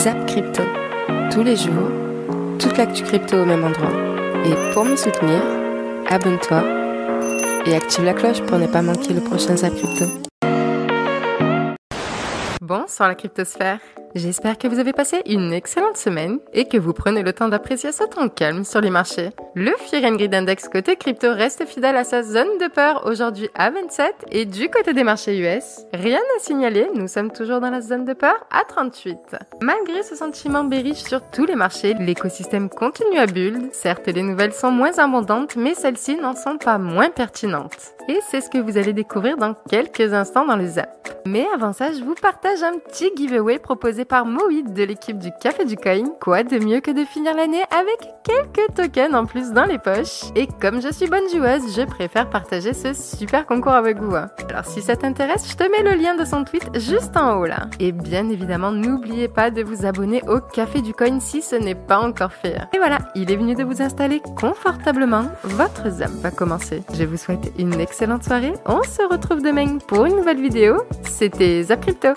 Zap Crypto. Tous les jours, toute l'actu crypto au même endroit. Et pour me soutenir, abonne-toi et active la cloche pour ne pas manquer le prochain Zap Crypto. Bonsoir la cryptosphère. J'espère que vous avez passé une excellente semaine et que vous prenez le temps d'apprécier ce temps calme sur les marchés. Le Fear and Greed Index côté crypto reste fidèle à sa zone de peur aujourd'hui à 27 et du côté des marchés US, rien à signaler, nous sommes toujours dans la zone de peur à 38. Malgré ce sentiment bearish sur tous les marchés, l'écosystème continue à build. Certes, les nouvelles sont moins abondantes, mais celles-ci n'en sont pas moins pertinentes. Et c'est ce que vous allez découvrir dans quelques instants dans le Zap. Mais avant ça, je vous partage un petit giveaway proposé par Moïd de l'équipe du Café du Coin. Quoi de mieux que de finir l'année avec quelques tokens en plus dans les poches. Et comme je suis bonne joueuse, je préfère partager ce super concours avec vous. Alors si ça t'intéresse, je te mets le lien de son tweet juste en haut là. Et bien évidemment, n'oubliez pas de vous abonner au Café du Coin si ce n'est pas encore fait. Et voilà, il est venu de vous installer confortablement. Votre Zap va commencer. Je vous souhaite une excellente soirée. On se retrouve demain pour une nouvelle vidéo. C'était Zap Crypto.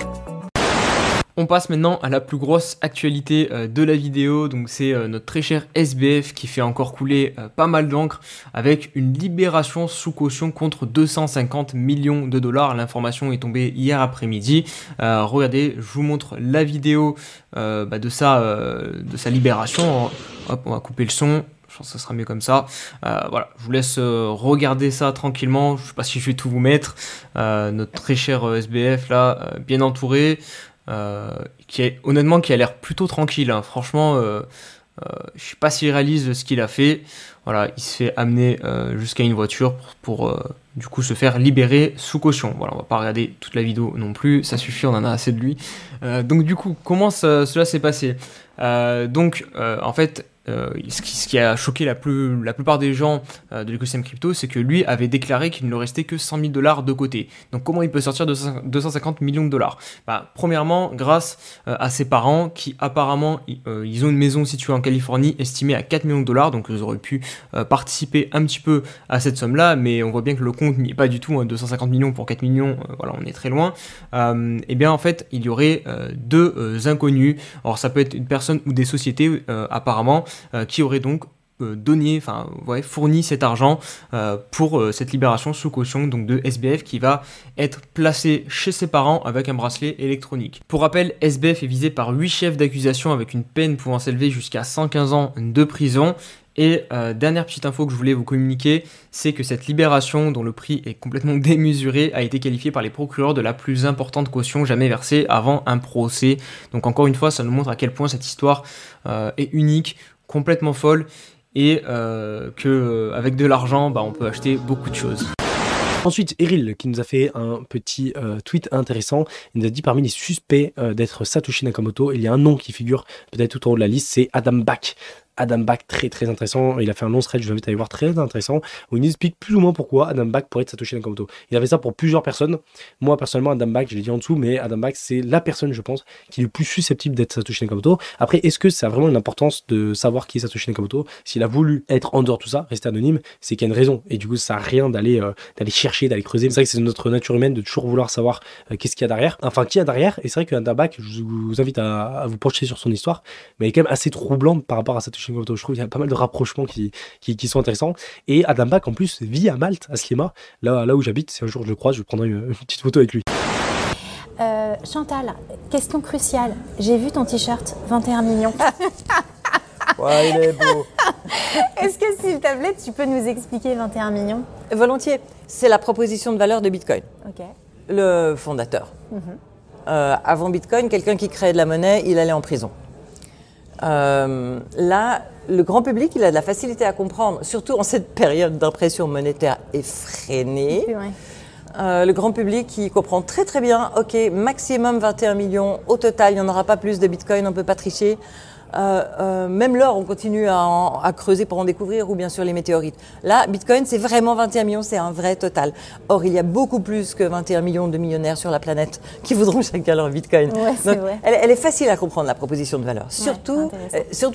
On passe maintenant à la plus grosse actualité de la vidéo, donc c'est notre très cher SBF qui fait encore couler pas mal d'encre avec une libération sous caution contre 250 millions de dollars. L'information est tombée hier après-midi. Regardez, je vous montre la vidéo de sa libération. Hop, on va couper le son. Je pense que ça sera mieux comme ça. Voilà, je vous laisse regarder ça tranquillement. Je sais pas si je vais tout vous mettre. Notre très cher SBF là, bien entouré. Qui a l'air plutôt tranquille, hein. Franchement, je sais pas s'il réalise ce qu'il a fait. Voilà, il se fait amener jusqu'à une voiture pour du coup se faire libérer sous caution. Voilà, on va pas regarder toute la vidéo non plus, ça suffit, on en a assez de lui. Donc du coup, comment cela s'est passé? En fait, ce qui a choqué la plupart des gens de l'écosystème crypto, c'est que lui avait déclaré qu'il ne lui restait que 100 000 dollars de côté. Donc comment il peut sortir 250 millions de dollars? Premièrement, grâce à ses parents qui apparemment, ils ont une maison située en Californie estimée à 4 millions de dollars, donc ils auraient pu participer un petit peu à cette somme-là, mais on voit bien que le compte n'y est pas du tout, 250 millions pour 4 millions, voilà, on est très loin. Et bien en fait, il y aurait deux inconnus. Alors ça peut être une personne ou des sociétés apparemment, qui aurait donc fourni cet argent pour cette libération sous caution donc de SBF qui va être placé chez ses parents avec un bracelet électronique. Pour rappel, SBF est visé par 8 chefs d'accusation avec une peine pouvant s'élever jusqu'à 115 ans de prison. Et dernière petite info que je voulais vous communiquer, c'est que cette libération, dont le prix est complètement démesuré, a été qualifiée par les procureurs de la plus importante caution jamais versée avant un procès. Donc encore une fois, ça nous montre à quel point cette histoire est unique, complètement folle, et qu'avec de l'argent, on peut acheter beaucoup de choses. Ensuite, Eril qui nous a fait un petit tweet intéressant. Il nous a dit parmi les suspects d'être Satoshi Nakamoto, il y a un nom qui figure peut-être tout en haut de la liste, c'est Adam Back. Adam Back, très très intéressant. Il a fait un long thread, je vous invite à aller voir, très intéressant, où il nous explique plus ou moins pourquoi Adam Back pourrait être Satoshi Nakamoto. Il avait ça pour plusieurs personnes. Moi, personnellement, Adam Back, je l'ai dit en dessous, mais Adam Back, c'est la personne, je pense, qui est le plus susceptible d'être Satoshi Nakamoto. Après, est-ce que ça a vraiment une importance de savoir qui est Satoshi Nakamoto? S'il a voulu être en dehors de tout ça, rester anonyme, c'est qu'il y a une raison. Et du coup, ça sert à rien d'aller chercher, d'aller creuser. C'est vrai que c'est notre nature humaine de toujours vouloir savoir qu'est-ce qu'il y a derrière. Enfin, qui y a derrière. Et c'est vrai que Adam Back, je vous invite à vous pencher sur son histoire, mais elle est quand même assez troublante par rapport à Satoshi Nakamoto. Je trouve qu'il y a pas mal de rapprochements qui sont intéressants. Et Adam Back en plus vit à Malte, à Sliema, là où j'habite. Si un jour je le croise, je prendrai une petite photo avec lui. Chantal, question cruciale. J'ai vu ton t-shirt 21 millions. Ouais, il est beau. Est-ce que s'il te plaît, tu peux nous expliquer 21 millions? Volontiers. C'est la proposition de valeur de Bitcoin. Ok. Le fondateur. Avant Bitcoin, quelqu'un qui créait de la monnaie, il allait en prison. Là, le grand public, il a de la facilité à comprendre, surtout en cette période d'impression monétaire effrénée. C'est vrai. Le grand public qui comprend très très bien, ok, maximum 21 millions, au total, il n'y en aura pas plus de Bitcoin, on ne peut pas tricher. Même l'or, on continue à creuser pour en découvrir, ou bien sûr les météorites. Là, Bitcoin, c'est vraiment 21 millions, c'est un vrai total. Or, il y a beaucoup plus que 21 millions de millionnaires sur la planète qui voudront chacun leur Bitcoin. Ouais, c'est vrai. Elle est facile à comprendre, la proposition de valeur, surtout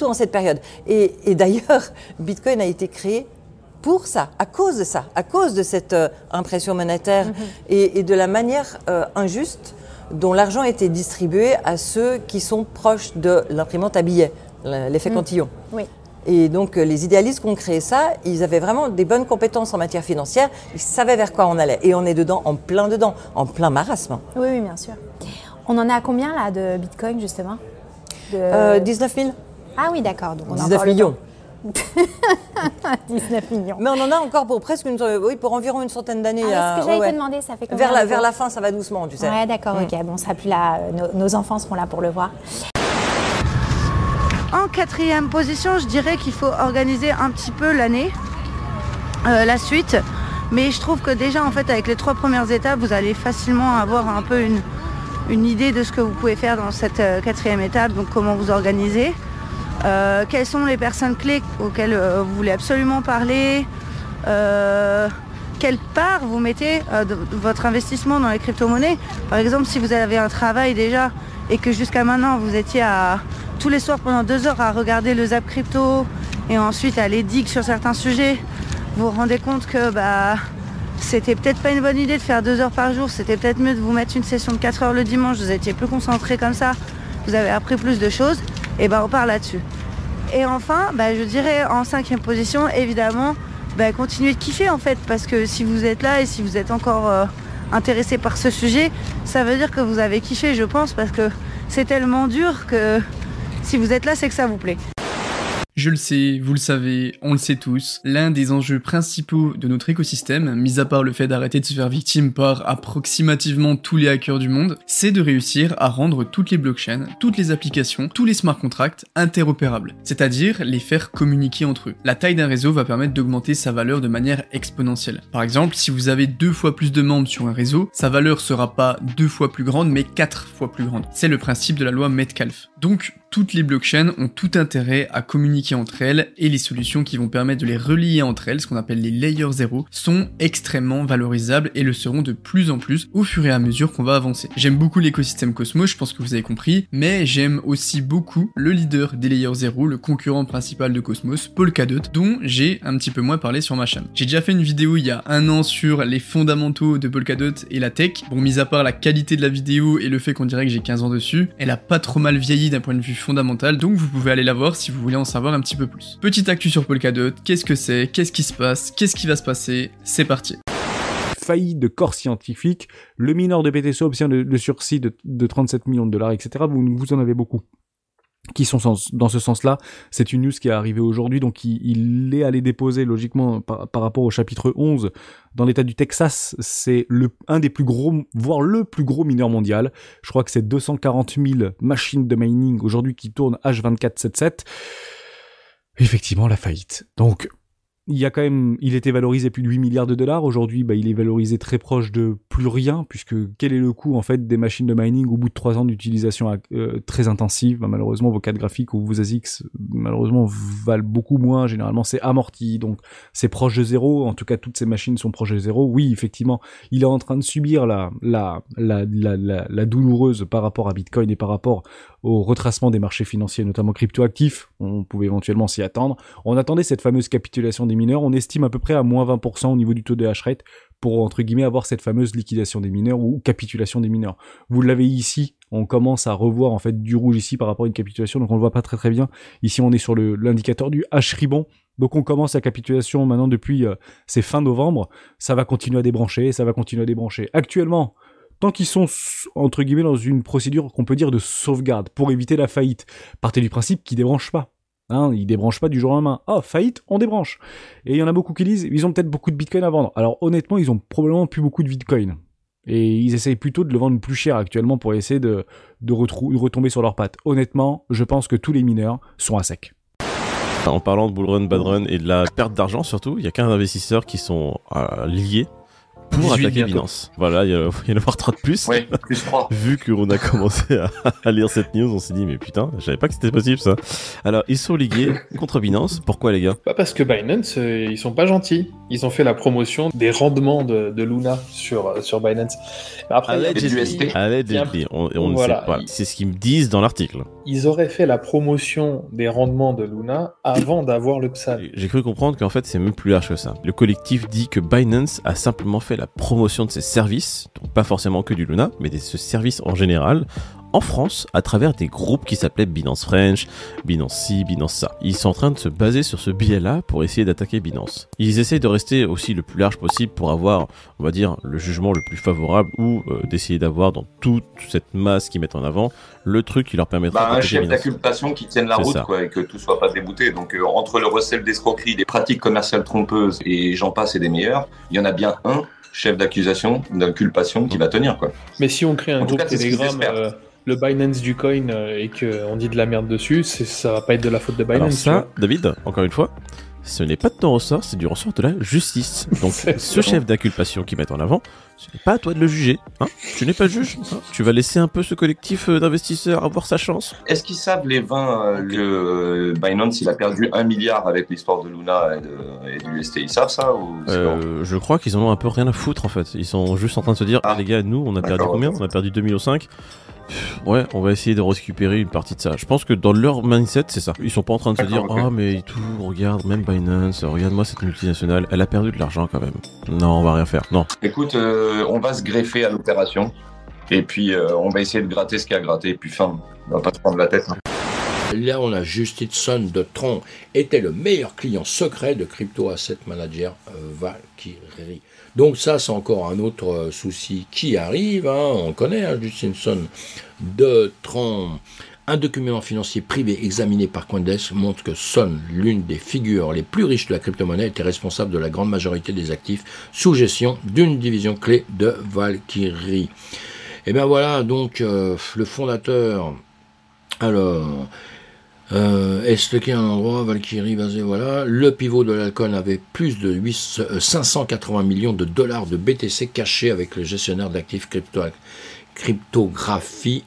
en cette période. Et d'ailleurs, Bitcoin a été créé pour ça, à cause de cette impression monétaire et de la manière injuste dont l'argent était distribué à ceux qui sont proches de l'imprimante à billets, l'effet Cantillon. Oui. Et donc les idéalistes qui ont créé ça, ils avaient vraiment des bonnes compétences en matière financière, ils savaient vers quoi on allait. Et on est dedans, en plein marasme. Oui, oui, bien sûr. On en est à combien là de Bitcoin justement 19 000. Ah oui, d'accord. Donc on a 19 encore le millions. temps. 19 millions. Mais on en a encore pour pour environ une centaine d'années. Ah, ce que j'allais te demander, ça fait combien vers la fin, ça va doucement, tu sais. Ouais, d'accord, ok. Bon, ça plus là, nos enfants seront là pour le voir. En 4e position, je dirais qu'il faut organiser un petit peu l'année, la suite. Mais je trouve que déjà, en fait, avec les 3 premières étapes, vous allez facilement avoir un peu une idée de ce que vous pouvez faire dans cette 4e étape, donc comment vous organiser. Quelles sont les personnes clés auxquelles vous voulez absolument parler, quelle part vous mettez de votre investissement dans les crypto-monnaies. Par exemple, si vous avez un travail déjà et que jusqu'à maintenant vous étiez tous les soirs pendant 2 heures à regarder le Zap Crypto et ensuite à aller dig sur certains sujets, vous vous rendez compte que c'était peut-être pas une bonne idée de faire 2 heures par jour, c'était peut-être mieux de vous mettre une session de 4 heures le dimanche, vous étiez plus concentré comme ça, vous avez appris plus de choses, et on part là-dessus. Et enfin, je dirais en 5e position, évidemment, continuez de kiffer en fait, parce que si vous êtes là et si vous êtes encore intéressé par ce sujet, ça veut dire que vous avez kiffé, je pense, parce que c'est tellement dur que si vous êtes là, c'est que ça vous plaît. Je le sais, vous le savez, on le sait tous, l'un des enjeux principaux de notre écosystème, mis à part le fait d'arrêter de se faire victime par approximativement tous les hackers du monde, c'est de réussir à rendre toutes les blockchains, toutes les applications, tous les smart contracts interopérables, c'est-à-dire les faire communiquer entre eux. La taille d'un réseau va permettre d'augmenter sa valeur de manière exponentielle. Par exemple, si vous avez 2 fois plus de membres sur un réseau, sa valeur sera pas 2 fois plus grande, mais 4 fois plus grande. C'est le principe de la loi Metcalfe. Donc, toutes les blockchains ont tout intérêt à communiquer entre elles et les solutions qui vont permettre de les relier entre elles, ce qu'on appelle les layers 0, sont extrêmement valorisables et le seront de plus en plus au fur et à mesure qu'on va avancer. J'aime beaucoup l'écosystème Cosmos, je pense que vous avez compris, mais j'aime aussi beaucoup le leader des layers 0, le concurrent principal de Cosmos, Polkadot, dont j'ai un petit peu moins parlé sur ma chaîne. J'ai déjà fait une vidéo il y a 1 an sur les fondamentaux de Polkadot et la tech. Bon, mis à part la qualité de la vidéo et le fait qu'on dirait que j'ai 15 ans dessus, elle a pas trop mal vieilli d'un point de vue fondamental, donc vous pouvez aller la voir si vous voulez en savoir un petit peu plus. Petite actu sur Polkadot, qu'est-ce que c'est, qu'est-ce qui se passe, qu'est-ce qui va se passer, c'est parti. Faillite de corps scientifique, le mineur de PTC obtient le sursis de 37 millions de dollars, etc. Vous en avez beaucoup qui sont dans ce sens-là. C'est une news qui est arrivée aujourd'hui, donc il est allé déposer logiquement par rapport au chapitre 11 dans l'état du Texas. C'est un des plus gros, voire le plus gros mineur mondial. Je crois que c'est 240 000 machines de mining aujourd'hui qui tournent H24/7/7. Effectivement, la faillite. Donc, il était valorisé plus de 8 milliards de dollars. Aujourd'hui, il est valorisé très proche de plus rien, puisque quel est le coût, en fait, des machines de mining au bout de 3 ans d'utilisation très intensive? Malheureusement, vos cartes graphiques ou vos ASICs, malheureusement, valent beaucoup moins. Généralement, c'est amorti, donc c'est proche de zéro. En tout cas, toutes ces machines sont proches de zéro. Oui, effectivement, il est en train de subir la douloureuse par rapport à Bitcoin et par rapport au retracement des marchés financiers, notamment cryptoactifs. On pouvait éventuellement s'y attendre. On attendait cette fameuse capitulation des mineurs. On estime à peu près à moins 20% au niveau du taux de hash rate pour, entre guillemets, avoir cette fameuse liquidation des mineurs ou capitulation des mineurs. Vous l'avez ici, on commence à revoir en fait du rouge ici par rapport à une capitulation, donc on le voit pas très très bien. Ici, on est sur l'indicateur du H-ribbon. Donc on commence la capitulation maintenant depuis c'est fin novembre. Ça va continuer à débrancher, Actuellement, tant qu'ils sont, entre guillemets, dans une procédure qu'on peut dire de sauvegarde pour éviter la faillite, partez du principe qu'ils débranchent pas. Ils débranchent pas du jour au lendemain. Oh, faillite, on débranche. Et il y en a beaucoup qui disent, ils ont peut-être beaucoup de bitcoin à vendre. Alors honnêtement, ils ont probablement plus beaucoup de bitcoin. Et ils essayent plutôt de le vendre plus cher actuellement pour essayer de retomber sur leurs pattes. Honnêtement, je pense que tous les mineurs sont à sec. En parlant de bull run, bad run et de la perte d'argent surtout, il y a 15 investisseurs qui sont liés pour attaquer Binance. Voilà, il y en a avoir 30 plus. Oui, plus 3. Vu qu'on a commencé à lire cette news, on s'est dit, mais putain, je savais pas que c'était possible ça. Alors, ils sont ligués contre Binance. Pourquoi, les gars? Parce que Binance, ils sont pas gentils. Ils ont fait la promotion des rendements de Luna sur Binance. Après, allegedly, on ne sait pas. C'est ce qu'ils me disent dans l'article. Ils auraient fait la promotion des rendements de Luna avant d'avoir le PSAN. J'ai cru comprendre qu'en fait, c'est même plus large que ça. Le collectif dit que Binance a simplement fait fait la promotion de ses services, donc pas forcément que du Luna, mais de ce service en général, en France, à travers des groupes qui s'appelaient Binance French, Binance ci, Binance ça. Ils sont en train de se baser sur ce biais-là pour essayer d'attaquer Binance. Ils essaient de rester aussi le plus large possible pour avoir, on va dire, le jugement le plus favorable ou d'essayer d'avoir dans toute cette masse qu'ils mettent en avant, le truc qui leur permettra un chef d'inculpation qui tienne la route, quoi, et que tout soit pas débouté. Donc entre le recel d'escroquerie, des pratiques commerciales trompeuses et j'en passe et des meilleurs, il y en a bien un chef d'accusation, d'inculpation qui va tenir, quoi. Mais si on crée un groupe Telegram, le Binance du coin, et qu'on dit de la merde dessus, ça va pas être de la faute de Binance. Alors ça, David, encore une fois, ce n'est pas de ton ressort, c'est du ressort de la justice. Donc ce chef d'inculpation qu'ils mettent en avant, ce n'est pas à toi de le juger. Hein, tu n'es pas juge. Hein, tu vas laisser un peu ce collectif d'investisseurs avoir sa chance. Est-ce qu'ils savent les 20 que Binance il a perdu 1 milliard avec l'histoire de Luna et du UST? Ils savent ça ou je crois qu'ils en ont un peu rien à foutre en fait. Ils sont juste en train de se dire, les gars, nous on a perdu combien? On a perdu 2,5 millions. Ouais, on va essayer de récupérer une partie de ça. Je pense que dans leur mindset, c'est ça. Ils sont pas en train de se dire, ah mais tout, regarde, même Binance, regarde-moi cette multinationale, elle a perdu de l'argent quand même. Non, on va rien faire. Non. Écoute, on va se greffer à l'opération et puis on va essayer de gratter ce qu'il y a à gratter et puis fin. On va pas se prendre la tête. Hein. Là, on a Justinson de Tron, était le meilleur client secret de Crypto Asset Manager Valkyrie. Donc ça, c'est encore un autre souci qui arrive. Hein. On connaît Justinson de Tron. Un document financier privé examiné par Coindesk montre que Son, l'une des figures les plus riches de la crypto-monnaie, était responsable de la grande majorité des actifs sous gestion d'une division clé de Valkyrie. Et bien voilà, donc le fondateur... Alors, est-ce qu'il y a un endroit, Valkyrie basé, voilà. Le pivot de l'Alcon avait plus de 580 millions de dollars de BTC cachés avec le gestionnaire d'actifs cryptographie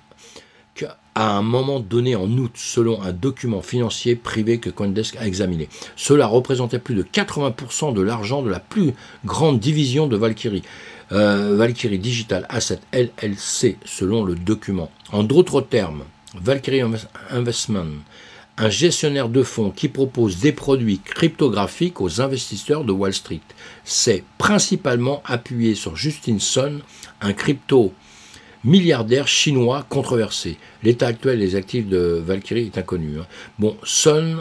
à un moment donné en août, selon un document financier privé que Coindesk a examiné. Cela représentait plus de 80% de l'argent de la plus grande division de Valkyrie. Valkyrie Digital Asset LLC, selon le document. En d'autres termes, Valkyrie Investment, un gestionnaire de fonds qui propose des produits cryptographiques aux investisseurs de Wall Street, s'est principalement appuyé sur Justinson, un crypto-milliardaire chinois controversé. L'état actuel des actifs de Valkyrie est inconnu. Bon, Son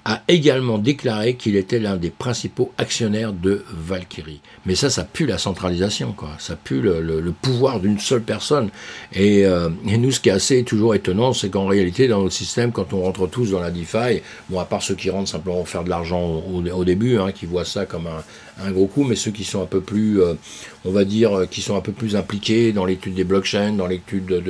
a également déclaré qu'il était l'un des principaux actionnaires de Valkyrie. Mais ça pue la centralisation, quoi. Ça pue le pouvoir d'une seule personne. Et nous, ce qui est assez toujours étonnant, c'est qu'en réalité, dans notre système, quand on rentre tous dans la DeFi, bon, à part ceux qui rentrent simplement faire de l'argent au début, hein, qui voient ça comme un gros coup, mais ceux qui sont un peu plus, on va dire, qui sont un peu plus impliqués dans l'étude des blockchains, dans l'étude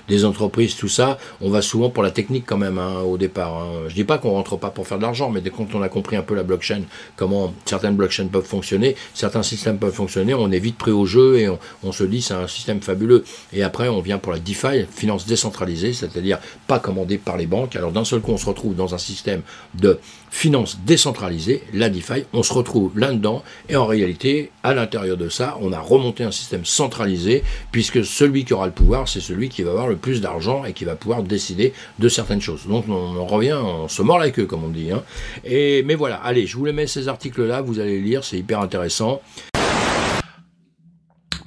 des entreprises, tout ça, on va souvent pour la technique quand même, hein, au départ. Hein. Je dis pas qu'on rentre pas pour faire de l'argent, mais dès qu'on a compris un peu la blockchain, comment certaines blockchains peuvent fonctionner, certains systèmes peuvent fonctionner, on est vite prêt au jeu et on se dit c'est un système fabuleux. Et après, on vient pour la DeFi, finance décentralisée, c'est-à-dire pas commandée par les banques. Alors d'un seul coup, on se retrouve dans un système de finance décentralisée, la DeFi, on se retrouve là-dedans, et en réalité, à l'intérieur de ça, on a remonté un système centralisé, puisque celui qui aura le pouvoir, c'est celui qui va avoir le plus d'argent et qui va pouvoir décider de certaines choses. Donc on revient, on se mord la queue, comme on dit. Hein. Mais voilà, allez, je vous les mets ces articles-là, vous allez lire, c'est hyper intéressant.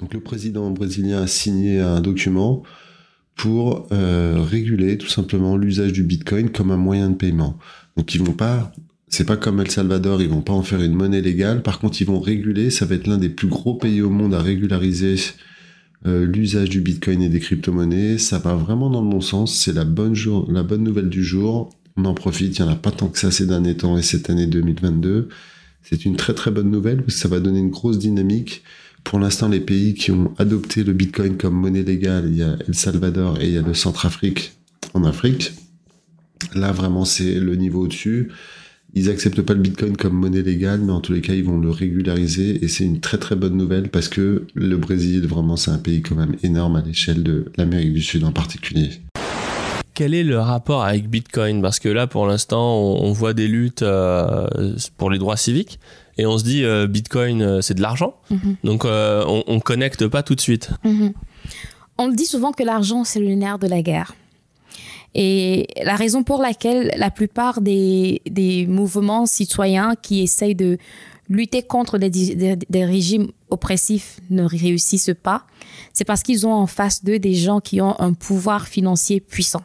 Donc le président brésilien a signé un document pour réguler tout simplement l'usage du Bitcoin comme un moyen de paiement. Donc ils vont pas, c'est pas comme El Salvador, ils vont pas en faire une monnaie légale. Par contre, ils vont réguler. Ça va être l'un des plus gros pays au monde à régulariser l'usage du Bitcoin et des crypto-monnaies. Ça va vraiment dans le bon sens. C'est la bonne nouvelle du jour. On en profite. Il y en a pas tant que ça ces derniers temps et cette année 2022. C'est une très très bonne nouvelle parce que ça va donner une grosse dynamique. Pour l'instant, les pays qui ont adopté le Bitcoin comme monnaie légale, il y a El Salvador et il y a le Centrafrique en Afrique. Là, vraiment, c'est le niveau au-dessus. Ils acceptent pas le Bitcoin comme monnaie légale, mais en tous les cas, ils vont le régulariser. Et c'est une très très bonne nouvelle parce que le Brésil, vraiment, c'est un pays quand même énorme à l'échelle de l'Amérique du Sud en particulier. Quel est le rapport avec Bitcoin? Parce que là, pour l'instant, on voit des luttes pour les droits civiques. Et on se dit, Bitcoin, c'est de l'argent. Donc, on connecte pas tout de suite. On le dit souvent que l'argent, c'est le nerf de la guerre. Et la raison pour laquelle la plupart des mouvements citoyens qui essayent de lutter contre des régimes oppressifs ne réussissent pas, c'est parce qu'ils ont en face d'eux des gens qui ont un pouvoir financier puissant.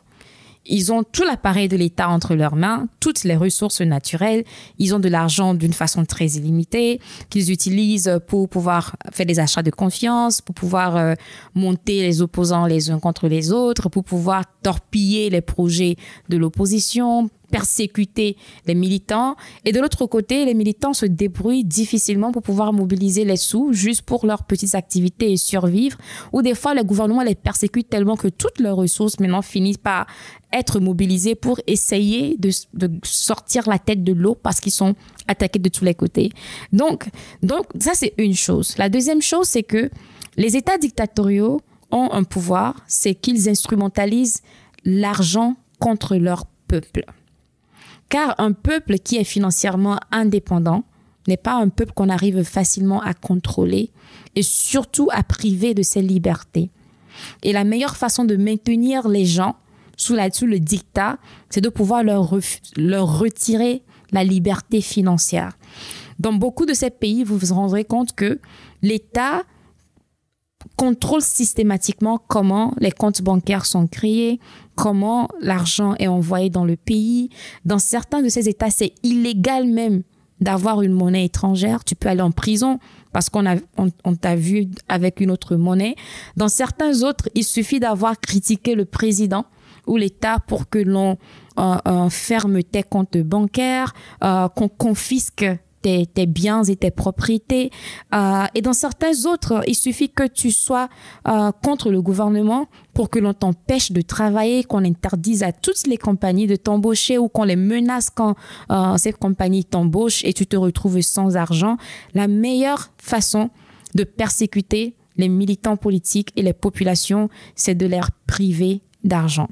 Ils ont tout l'appareil de l'État entre leurs mains, toutes les ressources naturelles. Ils ont de l'argent d'une façon très illimitée qu'ils utilisent pour pouvoir faire des achats de confiance, pour pouvoir monter les opposants les uns contre les autres, pour pouvoir torpiller les projets de l'opposition, persécuter les militants. Et de l'autre côté, les militants se débrouillent difficilement pour pouvoir mobiliser les sous juste pour leurs petites activités et survivre. Ou des fois, le gouvernement les persécute tellement que toutes leurs ressources maintenant finissent par être mobilisées pour essayer de sortir la tête de l'eau parce qu'ils sont attaqués de tous les côtés. Donc ça, c'est une chose. La deuxième chose, c'est que les États dictatoriaux ont un pouvoir, c'est qu'ils instrumentalisent l'argent contre leur peuple. Car un peuple qui est financièrement indépendant n'est pas un peuple qu'on arrive facilement à contrôler et surtout à priver de ses libertés. Et la meilleure façon de maintenir les gens sous le dictat, c'est de pouvoir leur retirer la liberté financière. Dans beaucoup de ces pays, vous vous rendrez compte que l'État contrôle systématiquement comment les comptes bancaires sont créés, comment l'argent est envoyé dans le pays. Dans certains de ces États, c'est illégal même d'avoir une monnaie étrangère. Tu peux aller en prison parce qu'on t'a vu avec une autre monnaie. Dans certains autres, il suffit d'avoir critiqué le président ou l'État pour que l'on ferme tes comptes bancaires, qu'on confisque tes biens et tes propriétés. Et dans certains autres, il suffit que tu sois contre le gouvernement pour que l'on t'empêche de travailler, qu'on interdise à toutes les compagnies de t'embaucher ou qu'on les menace quand ces compagnies t'embauchent et tu te retrouves sans argent. La meilleure façon de persécuter les militants politiques et les populations, c'est de les priver d'argent.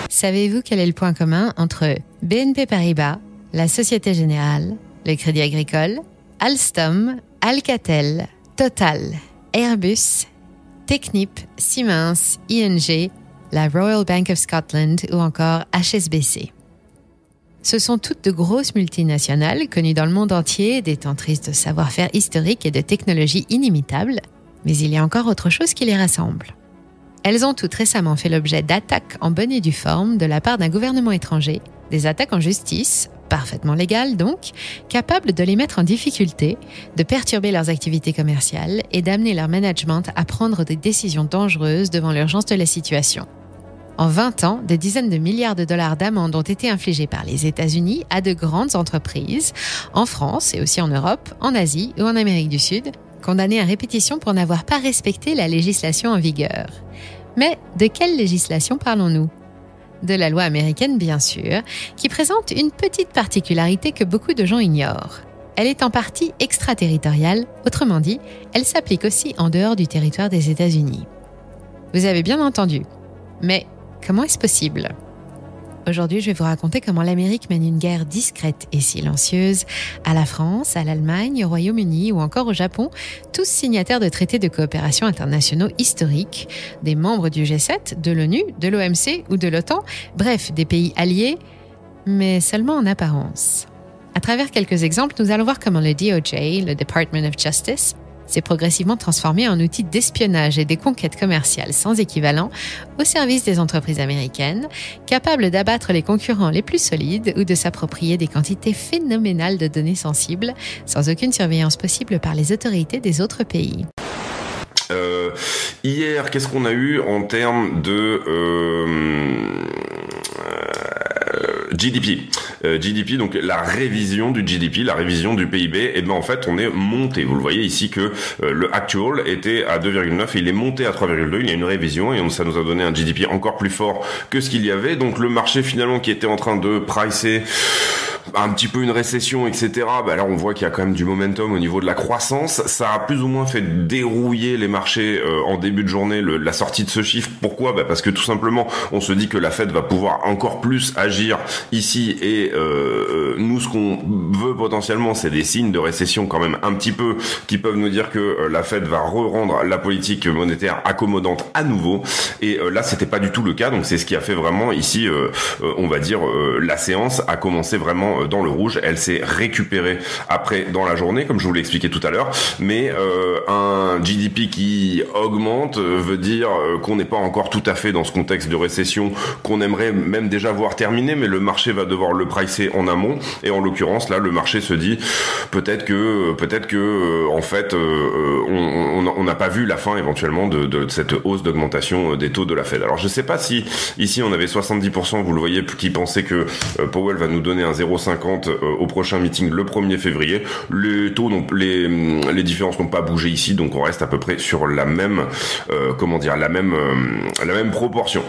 Savez-vous quel est le point commun entre BNP Paribas, la Société Générale, le Crédit Agricole, Alstom, Alcatel, Total, Airbus, Technip, Siemens, ING, la Royal Bank of Scotland ou encore HSBC? Ce sont toutes de grosses multinationales connues dans le monde entier, détentrices de savoir-faire historique et de technologies inimitables, mais il y a encore autre chose qui les rassemble. Elles ont toutes récemment fait l'objet d'attaques en bonne et due forme de la part d'un gouvernement étranger, des attaques en justice, parfaitement légales donc, capables de les mettre en difficulté, de perturber leurs activités commerciales et d'amener leur management à prendre des décisions dangereuses devant l'urgence de la situation. En 20 ans, des dizaines de milliards de dollars d'amendes ont été infligées par les États-Unis à de grandes entreprises, en France et aussi en Europe, en Asie ou en Amérique du Sud, condamnées à répétition pour n'avoir pas respecté la législation en vigueur. Mais de quelle législation parlons-nous ? De la loi américaine, bien sûr, qui présente une petite particularité que beaucoup de gens ignorent. Elle est en partie extraterritoriale, autrement dit, elle s'applique aussi en dehors du territoire des États-Unis. Vous avez bien entendu. Mais comment est-ce possible ? Aujourd'hui, je vais vous raconter comment l'Amérique mène une guerre discrète et silencieuse à la France, à l'Allemagne, au Royaume-Uni ou encore au Japon, tous signataires de traités de coopération internationaux historiques, des membres du G7, de l'ONU, de l'OMC ou de l'OTAN, bref, des pays alliés, mais seulement en apparence. À travers quelques exemples, nous allons voir comment le DOJ, le Department of Justice, s'est progressivement transformé en outil d'espionnage et des conquêtes commerciales sans équivalent au service des entreprises américaines, capables d'abattre les concurrents les plus solides ou de s'approprier des quantités phénoménales de données sensibles, sans aucune surveillance possible par les autorités des autres pays. Hier, qu'est-ce qu'on a eu en termes de GDP. GDP, donc la révision du GDP, la révision du PIB, et ben en fait on est monté. Vous le voyez ici que le actual était à 2,9 et il est monté à 3,2. Il y a une révision et ça nous a donné un GDP encore plus fort que ce qu'il y avait. Donc le marché finalement qui était en train de pricer un petit peu une récession, etc. Bah là, on voit qu'il y a quand même du momentum au niveau de la croissance. Ça a plus ou moins fait dérouiller les marchés en début de journée, la sortie de ce chiffre. Pourquoi ? Bah parce que tout simplement, on se dit que la Fed va pouvoir encore plus agir ici et nous, ce qu'on veut potentiellement, c'est des signes de récession quand même un petit peu qui peuvent nous dire que la Fed va re-rendre la politique monétaire accommodante à nouveau. Et là, c'était pas du tout le cas. Donc c'est ce qui a fait vraiment ici, on va dire, la séance a commencé vraiment dans le rouge. Elle s'est récupérée après dans la journée, comme je vous l'ai expliqué tout à l'heure. Mais un GDP qui augmente veut dire qu'on n'est pas encore tout à fait dans ce contexte de récession qu'on aimerait même déjà voir terminer, mais le marché va devoir le pricer en amont. Et en l'occurrence, là, le marché se dit peut-être que en fait, on n'a pas vu la fin éventuellement de cette hausse d'augmentation des taux de la Fed. Alors je sais pas si ici on avait 70%, vous le voyez, qui pensaient que Powell va nous donner un 0,50 au prochain meeting le 1er février. Les taux, les différences n'ont pas bougé ici, donc on reste à peu près sur la même, la même proportion.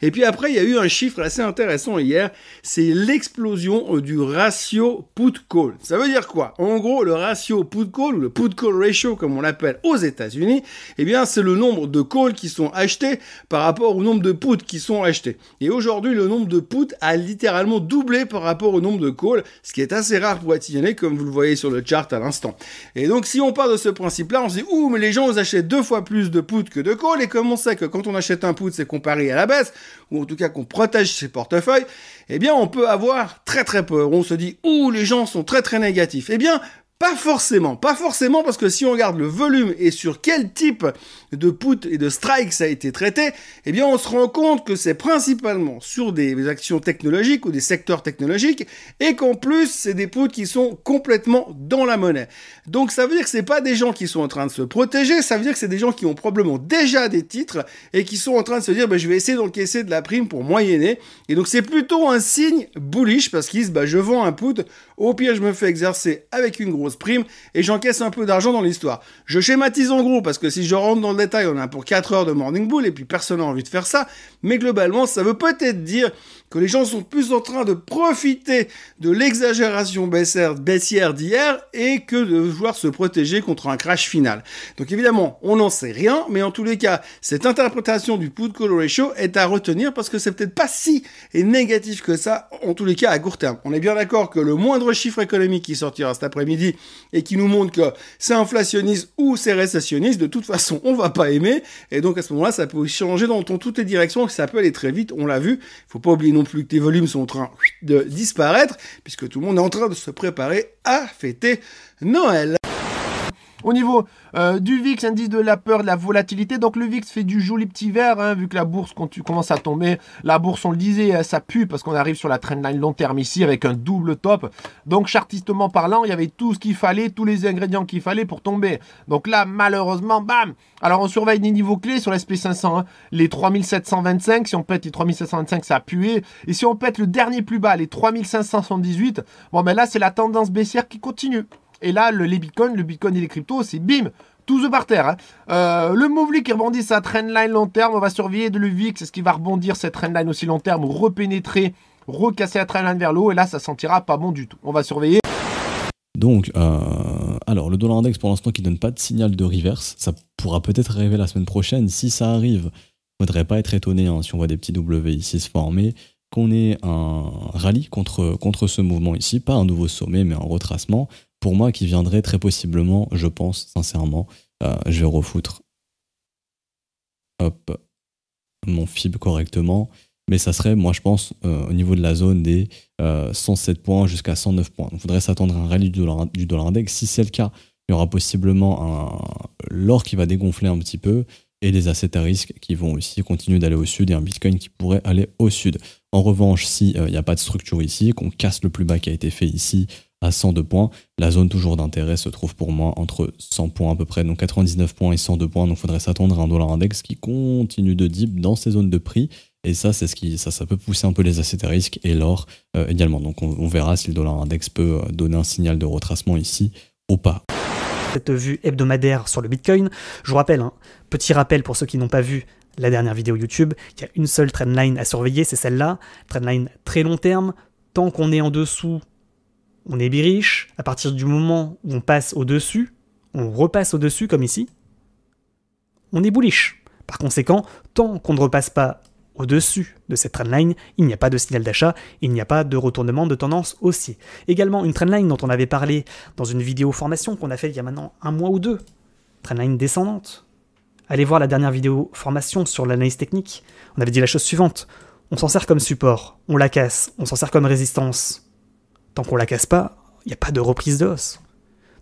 Et puis après, il y a eu un chiffre assez intéressant hier, c'est l'explosion du ratio put-call. Ça veut dire quoi? En gros, le ratio put-call, ou le put-call ratio comme on l'appelle aux États-Unis, eh bien c'est le nombre de calls qui sont achetés par rapport au nombre de puts qui sont achetés. Et aujourd'hui, le nombre de puts a littéralement doublé par rapport au nombre de calls, ce qui est assez rare pour être signalé, comme vous le voyez sur le chart à l'instant. Et donc si on part de ce principe-là, on se dit « Ouh, mais les gens ils achètent 2 fois plus de puts que de calls », et comme on sait que quand on achète un put, c'est comparé à la baisse, ou en tout cas qu'on protège ses portefeuilles, eh bien on peut avoir très très peur. On se dit « Ouh, les gens sont très très négatifs ». Eh bien, pas forcément, parce que si on regarde le volume et sur quel type de put et de strike ça a été traité, eh bien on se rend compte que c'est principalement sur des actions technologiques ou des secteurs technologiques et qu'en plus c'est des puts qui sont complètement dans la monnaie. Donc ça veut dire que c'est pas des gens qui sont en train de se protéger, ça veut dire que c'est des gens qui ont probablement déjà des titres et qui sont en train de se dire je vais essayer d'encaisser de la prime pour moyenner. Et donc c'est plutôt un signe bullish parce qu'ils disent je vends un put, au pire je me fais exercer avec une grosse prime et j'encaisse un peu d'argent dans l'histoire. Je schématise en gros parce que si je rentre dans le détail, on a pour 4 heures de morning bull et puis personne n'a envie de faire ça, mais globalement ça veut peut-être dire que les gens sont plus en train de profiter de l'exagération baissière d'hier et que de vouloir se protéger contre un crash final. Donc évidemment, on n'en sait rien, mais en tous les cas, cette interprétation du put-call ratio est à retenir parce que c'est peut-être pas si négatif que ça, en tous les cas à court terme. On est bien d'accord que le moindre chiffre économique qui sortira cet après-midi et qui nous montre que c'est inflationniste ou c'est récessionniste, de toute façon, on va pas aimer, et donc à ce moment-là, ça peut changer dans toutes les directions, ça peut aller très vite, on l'a vu. Il faut pas oublier non plus que tes volumes sont en train de disparaître, puisque tout le monde est en train de se préparer à fêter Noël. Au niveau du VIX, indice de la peur, de la volatilité, donc le VIX fait du joli petit vert, hein, vu que la bourse commence à tomber. La bourse, on le disait, ça pue parce qu'on arrive sur la trendline long terme ici avec un double top. Donc chartistement parlant, il y avait tout ce qu'il fallait, tous les ingrédients qu'il fallait pour tomber. Donc là, malheureusement, bam. Alors on surveille des niveaux clés sur l'SP500, hein, les 3725, si on pète les 3725, ça a pué. Et si on pète le dernier plus bas, les 3578, bon ben là c'est la tendance baissière qui continue. Et là, le Bitcoin et les cryptos, c'est bim, tous par terre. Hein. Le Movely qui rebondit sa trendline long terme, on va surveiller le VIX, est-ce qu'il va rebondir cette trendline aussi long terme ou repénétrer, recasser la trendline vers le haut, et là, ça sentira pas bon du tout. On va surveiller. Donc, alors, le dollar index pour l'instant qui donne pas de signal de reverse, ça pourra peut-être arriver la semaine prochaine. Si ça arrive, il ne faudrait pas être étonné hein, si on voit des petits W ici se former, qu'on ait un rallye contre ce mouvement ici, pas un nouveau sommet, mais un retracement. Pour moi, qui viendrait très possiblement, je pense, sincèrement, je vais refoutre mon FIB correctement, mais ça serait, moi je pense, au niveau de la zone des 107 points jusqu'à 109 points. Donc il faudrait s'attendre à un rallye du dollar index. Si c'est le cas, il y aura possiblement l'or qui va dégonfler un petit peu et des assets à risque qui vont aussi continuer d'aller au sud et un Bitcoin qui pourrait aller au sud. En revanche, si il n'y a pas de structure ici, qu'on casse le plus bas qui a été fait ici, à 102 points. La zone toujours d'intérêt se trouve pour moi entre 100 points à peu près, donc 99 points et 102 points. Donc il faudrait s'attendre à un dollar index qui continue de dip dans ces zones de prix. Et ça, c'est ça peut pousser un peu les assets à risque et l'or également. Donc on verra si le dollar index peut donner un signal de retracement ici ou pas. Cette vue hebdomadaire sur le Bitcoin, je vous rappelle, petit rappel pour ceux qui n'ont pas vu la dernière vidéo YouTube, il y a une seule trendline à surveiller, c'est celle-là, trendline très long terme. Tant qu'on est en dessous, on est bearish. À partir du moment où on passe au-dessus, on repasse au-dessus comme ici, on est bullish. Par conséquent, tant qu'on ne repasse pas au-dessus de cette trendline, il n'y a pas de signal d'achat, il n'y a pas de retournement de tendance haussier. Également, une trendline dont on avait parlé dans une vidéo formation qu'on a fait il y a maintenant 1 mois ou 2, trendline descendante. Allez voir la dernière vidéo formation sur l'analyse technique, on avait dit la chose suivante, on s'en sert comme support, on la casse, on s'en sert comme résistance, tant qu'on la casse pas, il n'y a pas de reprise de hausse.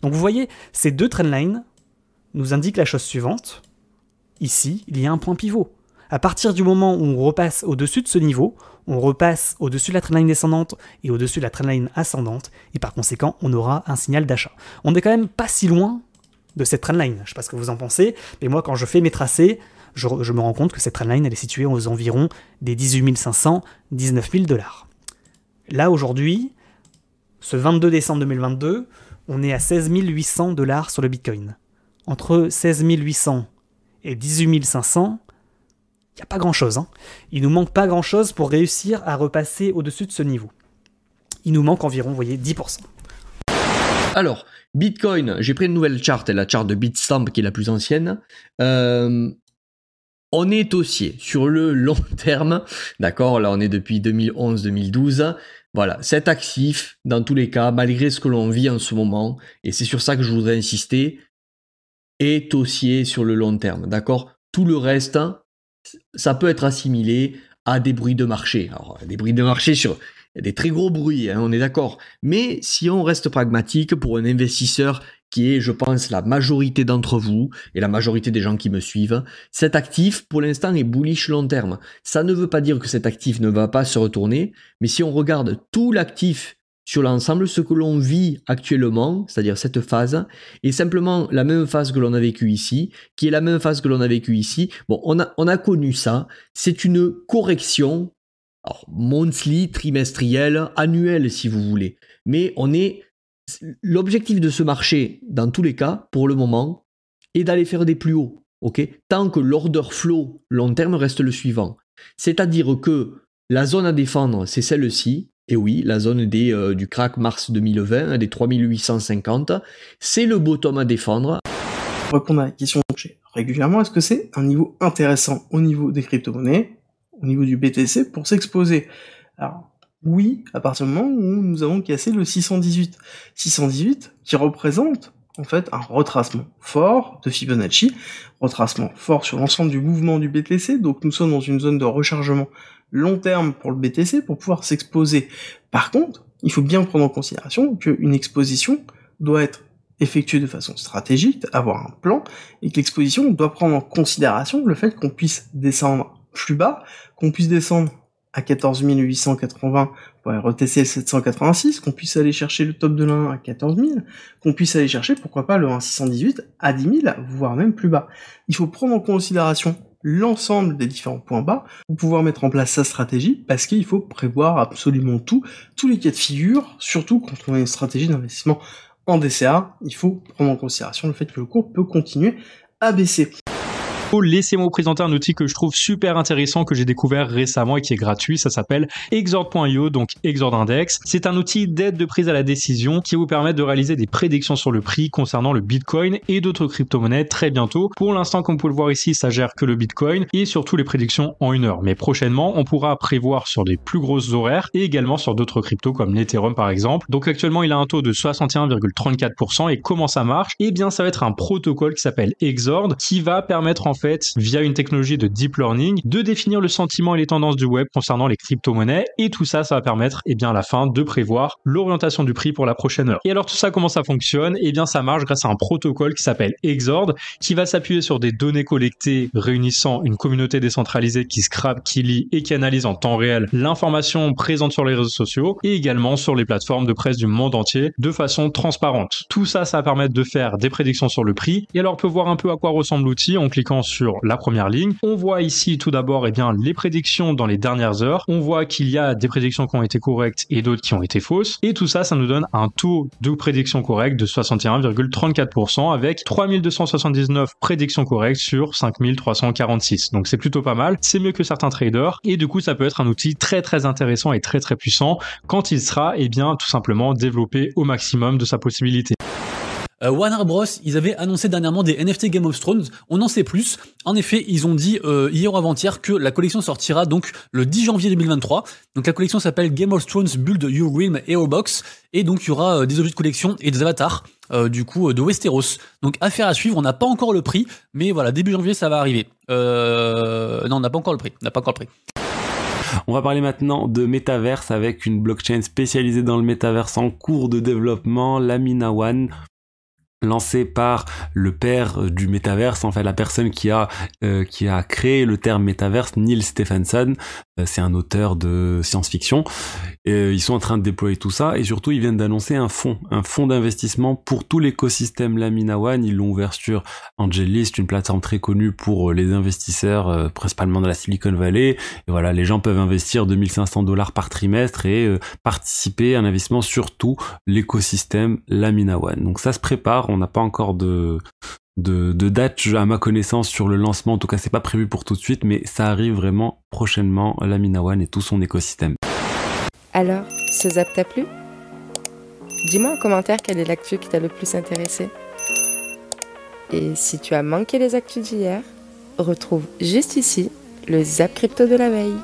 Donc vous voyez, ces deux trendlines nous indiquent la chose suivante. Ici, il y a un point pivot. À partir du moment où on repasse au-dessus de ce niveau, on repasse au-dessus de la trendline descendante et au-dessus de la trendline ascendante, et par conséquent, on aura un signal d'achat. On n'est quand même pas si loin de cette trendline. Je ne sais pas ce que vous en pensez, mais moi, quand je fais mes tracés, je me rends compte que cette trendline, elle est située aux environs des 18 500, 19 000 $. Là, aujourd'hui, ce 22 décembre 2022, on est à 16 800 $ sur le Bitcoin. Entre 16 800 et 18 500, il n'y a pas grand-chose. Hein. Il nous manque pas grand-chose pour réussir à repasser au-dessus de ce niveau. Il nous manque environ, vous voyez, 10%. Alors, Bitcoin, j'ai pris une nouvelle charte, la charte de Bitstamp qui est la plus ancienne. On est haussier sur le long terme, d'accord, là on est depuis 2011-2012, voilà, cet actif, dans tous les cas, malgré ce que l'on vit en ce moment, et c'est sur ça que je voudrais insister, est haussier sur le long terme, d'accord. Tout le reste, ça peut être assimilé à des bruits de marché. Alors, des bruits de marché il y a des très gros bruits, hein, on est d'accord, mais si on reste pragmatique pour un investisseur qui est, je pense, la majorité d'entre vous et la majorité des gens qui me suivent, cet actif, pour l'instant, est bullish long terme. Ça ne veut pas dire que cet actif ne va pas se retourner, mais si on regarde tout l'actif sur l'ensemble, ce que l'on vit actuellement, c'est-à-dire cette phase, est simplement la même phase que l'on a vécue ici, qui est la même phase que l'on a vécue ici. Bon, on a connu ça, c'est une correction, alors monthly, trimestrielle, annuelle si vous voulez, mais l'objectif de ce marché, dans tous les cas, pour le moment, est d'aller faire des plus hauts, ok ? Tant que l'order flow long terme reste le suivant. C'est-à-dire que la zone à défendre, c'est celle-ci, et oui, la zone du crack mars 2020, des 3850, c'est le bottom à défendre. Pour répondre à la question que j'ai régulièrement, est-ce que c'est un niveau intéressant au niveau des crypto-monnaies, au niveau du BTC, pour s'exposer ? Alors, oui, à partir du moment où nous avons cassé le 618. 618 qui représente en fait un retracement fort de Fibonacci, retracement fort sur l'ensemble du mouvement du BTC, donc nous sommes dans une zone de rechargement long terme pour le BTC pour pouvoir s'exposer. Par contre, il faut bien prendre en considération qu'une exposition doit être effectuée de façon stratégique, avoir un plan, et que l'exposition doit prendre en considération le fait qu'on puisse descendre plus bas, qu'on puisse descendre à 14 880 pour aller retester le 786, qu'on puisse aller chercher le top de l'1 à 14 000, qu'on puisse aller chercher, pourquoi pas, le 1,618 à 10 000, voire même plus bas. Il faut prendre en considération l'ensemble des différents points bas pour pouvoir mettre en place sa stratégie, parce qu'il faut prévoir absolument tous les cas de figure, surtout quand on a une stratégie d'investissement en DCA, il faut prendre en considération le fait que le cours peut continuer à baisser. Laissez-moi vous présenter un outil que je trouve super intéressant, que j'ai découvert récemment et qui est gratuit. Ça s'appelle Exord.io, donc Exord Index. C'est un outil d'aide de prise à la décision qui vous permet de réaliser des prédictions sur le prix concernant le Bitcoin et d'autres crypto-monnaies très bientôt. Pour l'instant, comme vous pouvez le voir ici, ça gère que le Bitcoin et surtout les prédictions en 1 heure. Mais prochainement, on pourra prévoir sur des plus grosses horaires et également sur d'autres cryptos comme l'Ethereum par exemple. Donc actuellement, il a un taux de 61,34% et comment ça marche ? Eh bien, ça va être un protocole qui s'appelle Exord qui va permettre en fait, via une technologie de deep learning, de définir le sentiment et les tendances du web concernant les crypto-monnaies, et tout ça, ça va permettre, eh bien, à la fin, de prévoir l'orientation du prix pour la prochaine heure. Et alors, tout ça, comment ça fonctionne ? Eh bien, ça marche grâce à un protocole qui s'appelle Exord, qui va s'appuyer sur des données collectées réunissant une communauté décentralisée qui scrape, qui lit et qui analyse en temps réel l'information présente sur les réseaux sociaux, et également sur les plateformes de presse du monde entier, de façon transparente. Tout ça, ça va permettre de faire des prédictions sur le prix, et alors, on peut voir un peu à quoi ressemble l'outil en cliquant sur la première ligne. On voit ici tout d'abord les prédictions dans les dernières heures. On voit qu'il y a des prédictions qui ont été correctes et d'autres qui ont été fausses. Et tout ça, ça nous donne un taux de prédiction correcte de 61,34% avec 3279 prédictions correctes sur 5346. Donc c'est plutôt pas mal. C'est mieux que certains traders. Et du coup, ça peut être un outil très très intéressant et très très puissant quand il sera, tout simplement développé au maximum de sa possibilité. Warner Bros, ils avaient annoncé dernièrement des NFT Game of Thrones, on en sait plus. En effet, ils ont dit hier ou avant-hier que la collection sortira donc le 10 janvier 2023. Donc la collection s'appelle Game of Thrones Build Your Realm Hero Box, et donc il y aura des objets de collection et des avatars de Westeros. Donc affaire à suivre, on n'a pas encore le prix, mais voilà, début janvier ça va arriver. Non, on n'a pas encore le prix, On va parler maintenant de métaverse avec une blockchain spécialisée dans le métaverse en cours de développement, Lamina One, lancé par le père du métaverse, en fait la personne qui a créé le terme métaverse, Neil Stephenson. C'est un auteur de science-fiction. Ils sont en train de déployer tout ça et surtout ils viennent d'annoncer un fonds d'investissement pour tout l'écosystème Lamina One. Ils l'ont ouvert sur AngelList, une plateforme très connue pour les investisseurs, principalement dans la Silicon Valley. Et voilà, les gens peuvent investir $2500 par trimestre et participer à un investissement sur tout l'écosystème Lamina One. Donc ça se prépare, on n'a pas encore de date à ma connaissance sur le lancement, en tout cas c'est pas prévu pour tout de suite, mais ça arrive vraiment prochainement, Lamina One et tout son écosystème. Alors, ce zap t'a plu? Dis-moi en commentaire quelle est l'actu qui t'a le plus intéressé. Et si tu as manqué les actus d'hier, retrouve juste ici le zap crypto de la veille.